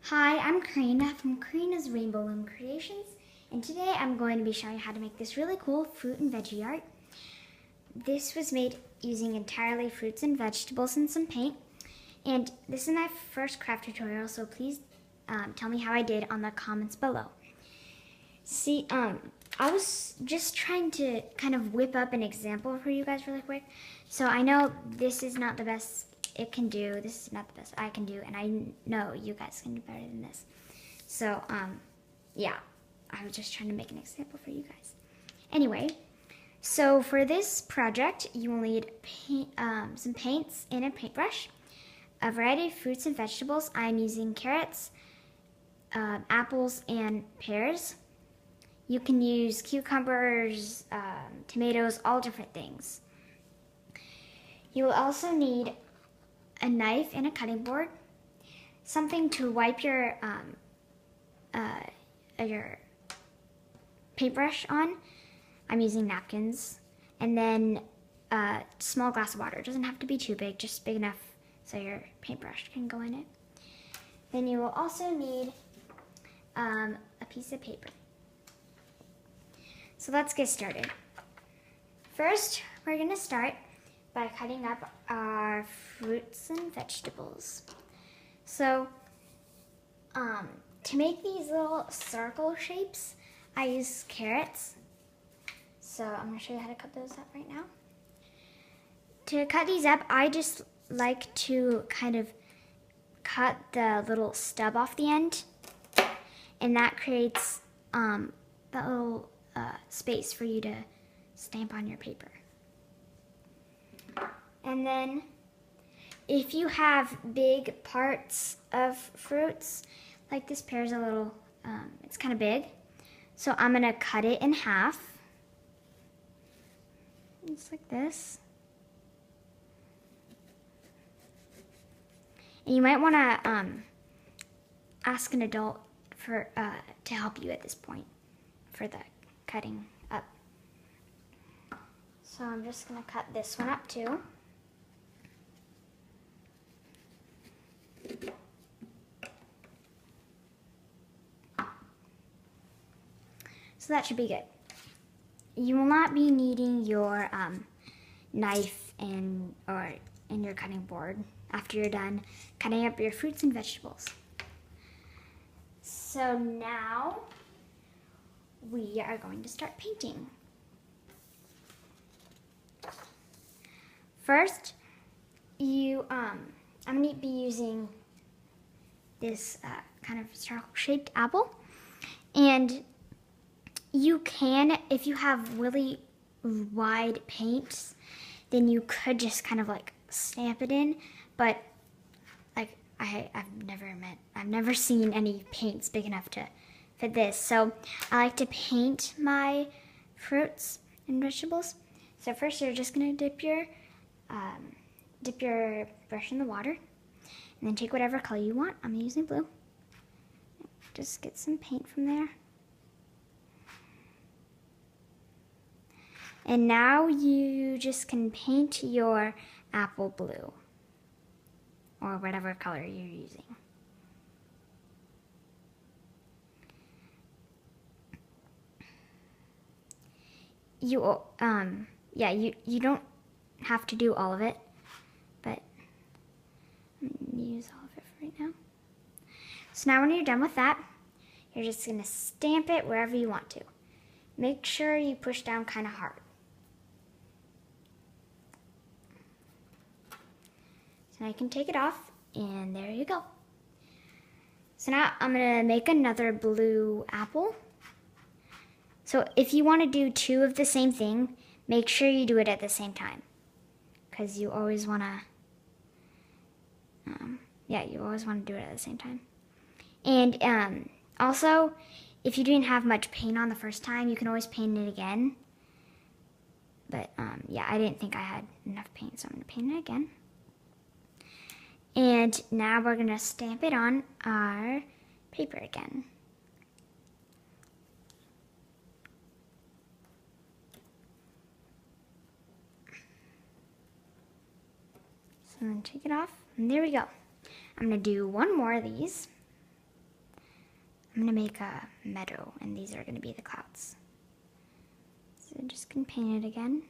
Hi, I'm Karina from Karina's Rainbow Loom Creations, and today I'm going to be showing you how to make this really cool fruit and veggie art. This was made using entirely fruits and vegetables and some paint, and this is my first craft tutorial, so please tell me how I did on the comments below. See, I was just trying to kind of whip up an example for you guys really quick. So I know this is not the best it can do. This is not the best I can do, and I know you guys can do better than this. So, yeah, I was just trying to make an example for you guys. Anyway, so for this project, you will need paint, some paints and a paintbrush, a variety of fruits and vegetables. I'm using carrots, apples, and pears. You can use cucumbers, tomatoes, all different things. You will also need a knife and a cutting board, something to wipe your paintbrush on. I'm using napkins, and then a small glass of water. It doesn't have to be too big, just big enough so your paintbrush can go in it. Then you will also need a piece of paper. So let's get started. First, we're gonna start by cutting up our fruits and vegetables. So, to make these little circle shapes, I use carrots. So I'm gonna show you how to cut those up right now. To cut these up, I just like to kind of cut the little stub off the end, and that creates that little space for you to stamp on your paper. And then if you have big parts of fruits, like this pear is a little, it's kind of big. So I'm gonna cut it in half, just like this. And you might wanna ask an adult for to help you at this point for the cutting up. So I'm just gonna cut this one up too. So that should be good. You will not be needing your knife and your cutting board after you're done cutting up your fruits and vegetables. So now we are going to start painting. First, I'm going to be using this kind of circle-shaped apple, and you can, if you have really wide paints, then you could just kind of like stamp it in, but like I've never seen any paints big enough to fit this, so I like to paint my fruits and vegetables. So first you're just gonna dip your brush in the water, and then take whatever color you want. I'm using blue. Just get some paint from there. And now you just can paint your apple blue, or whatever color you're using. You don't have to do all of it, but I'm gonna use all of it for right now. So now when you're done with that, you're just gonna stamp it wherever you want to. Make sure you push down kind of hard. So now you can take it off, and there you go. So now I'm gonna make another blue apple. So if you wanna do two of the same thing, make sure you do it at the same time, because you always wanna, you always wanna do it at the same time. And also, if you didn't have much paint on the first time, you can always paint it again. But yeah, I didn't think I had enough paint, so I'm gonna paint it again. And now we're gonna stamp it on our paper again. So then take it off, and there we go. I'm gonna do one more of these. I'm gonna make a meadow, and these are gonna be the clouds. So I'm just gonna paint it again.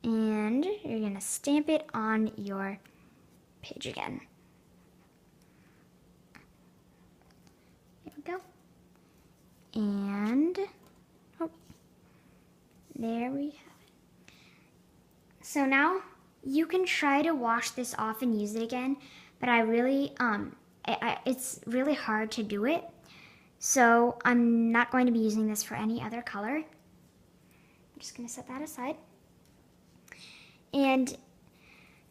And you're gonna stamp it on your page again. There we go. And, oh, there we have it. So now you can try to wash this off and use it again, but I really, it's really hard to do it. So I'm not going to be using this for any other color. I'm just gonna set that aside. And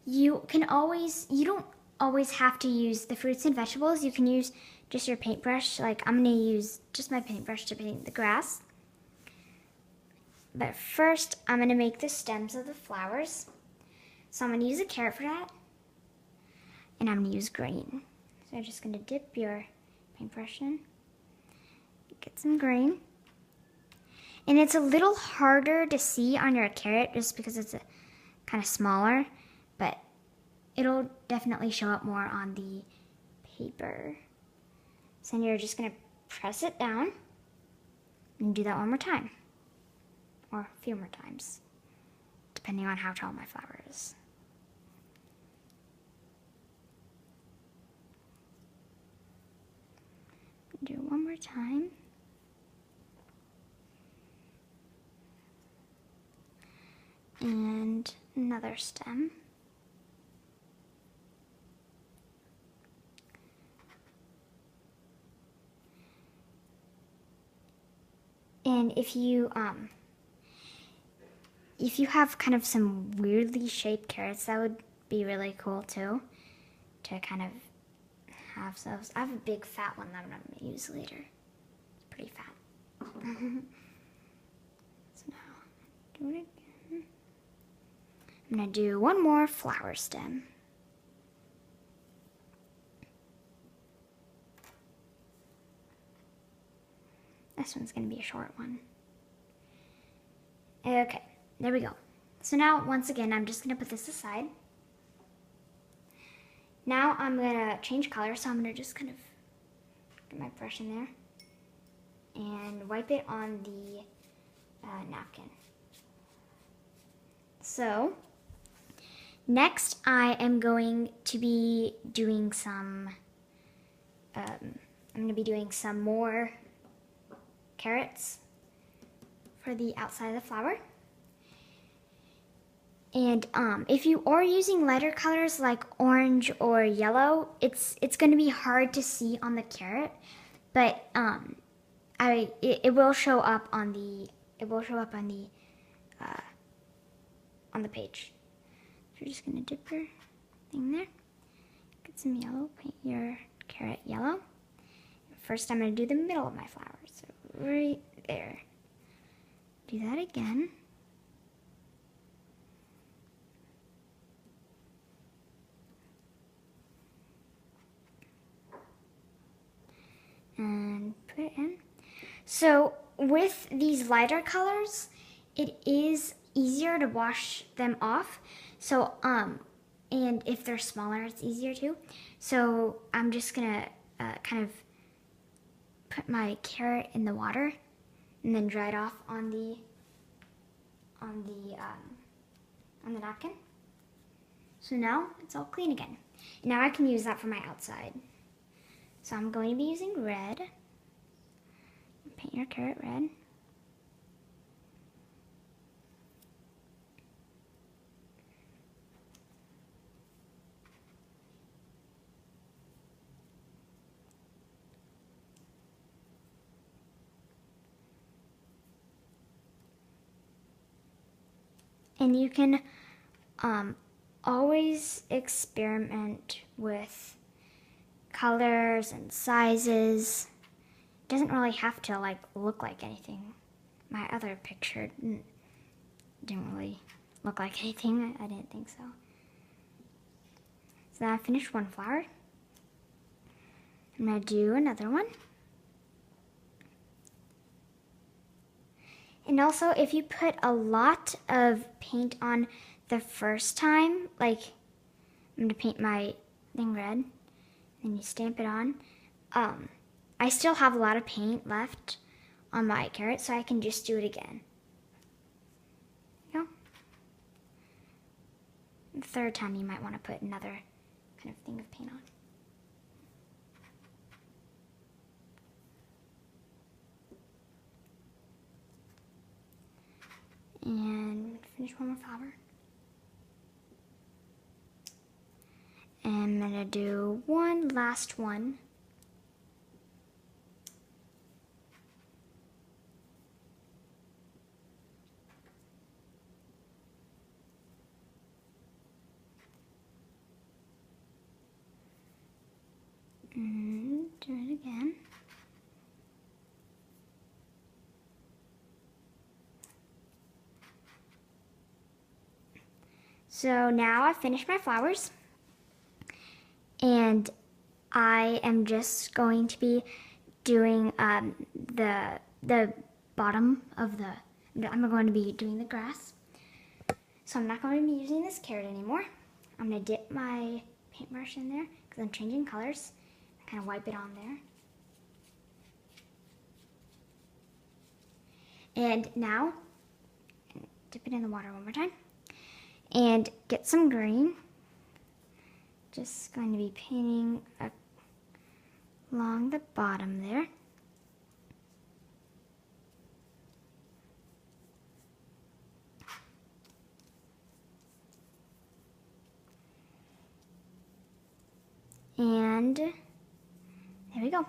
you don't always have to use the fruits and vegetables. You can use just your paintbrush. Like I'm gonna use just my paintbrush to paint the grass. But first, I'm gonna make the stems of the flowers. So I'm gonna use a carrot for that. And I'm gonna use green. So I'm just gonna dip your paintbrush in. Get some green. And it's a little harder to see on your carrot just because it's kind of smaller, but it'll definitely show up more on the paper. So then you're just gonna press it down and do that one more time, or a few more times, depending on how tall my flower is. Do it one more time. And another stem. And if you have kind of some weirdly shaped carrots, that would be really cool too, to kind of have those. I have a big fat one that I'm going to use later. It's pretty fat. So now, do it again. I'm going to do one more flower stem. This one's going to be a short one. Okay, there we go. So now, once again, I'm just going to put this aside. Now I'm going to change color, so I'm going to just kind of get my brush in there and wipe it on the napkin. So, next I am going to be doing some, more carrots for the outside of the flower. And if you are using lighter colors like orange or yellow, it's going to be hard to see on the carrot, but it will show up on the page. So you're just going to dip your thing there, get some yellow, paint your carrot yellow. First, I'm going to do the middle of my flower, so right there. Do that again. And put it in. So with these lighter colors, it is easier to wash them off. So and if they're smaller, it's easier too. So I'm just gonna kind of put my carrot in the water and then dry it off on the napkin. So now it's all clean again. And now I can use that for my outside. So I'm going to be using red. Paint your carrot red. And you can always experiment with colors and sizes. It doesn't really have to look like anything. My other picture didn't really look like anything. I didn't think so. So now I finished one flower. I'm gonna do another one. And also, if you put a lot of paint on the first time, like I'm going to paint my thing red. And you stamp it on. I still have a lot of paint left on my carrot, so I can just do it again. There you go. The third time you might want to put another kind of thing of paint on. And finish one more flower. And I'm gonna do one last one. And do it again. So now I've finished my flowers, and I am just going to be doing the bottom of the, I'm going to be doing the grass. So I'm not going to be using this carrot anymore. I'm going to dip my paintbrush in there because I'm changing colors. I kind of wipe it on there. And now, dip it in the water one more time. And get some green. Just going to be painting along the bottom there. And there we go.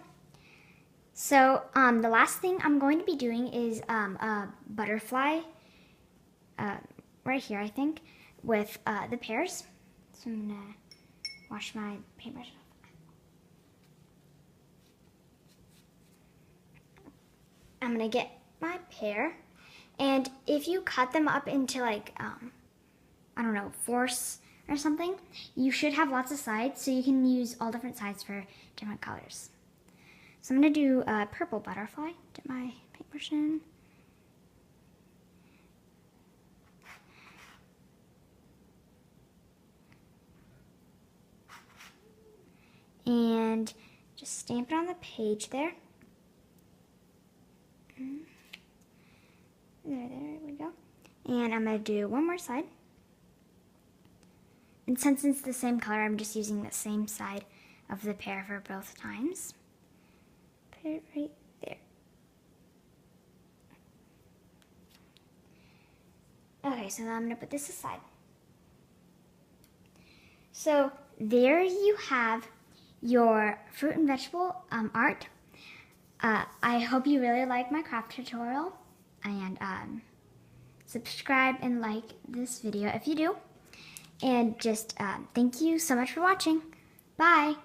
So the last thing I'm going to be doing is a butterfly right here, I think, with the pears. So I'm gonna wash my paintbrush off. I'm gonna get my pear, and if you cut them up into like, I don't know, fourths or something, you should have lots of sides, so you can use all different sides for different colors. So I'm gonna do a purple butterfly, dip my paintbrush in. And just stamp it on the page there. There we go. And I'm going to do one more side. And since it's the same color, I'm just using the same side of the pear for both times. Put it right there. Okay, so now I'm going to put this aside. So there you have your fruit and vegetable art. I hope you really like my craft tutorial, and subscribe and like this video if you do. And just thank you so much for watching. Bye!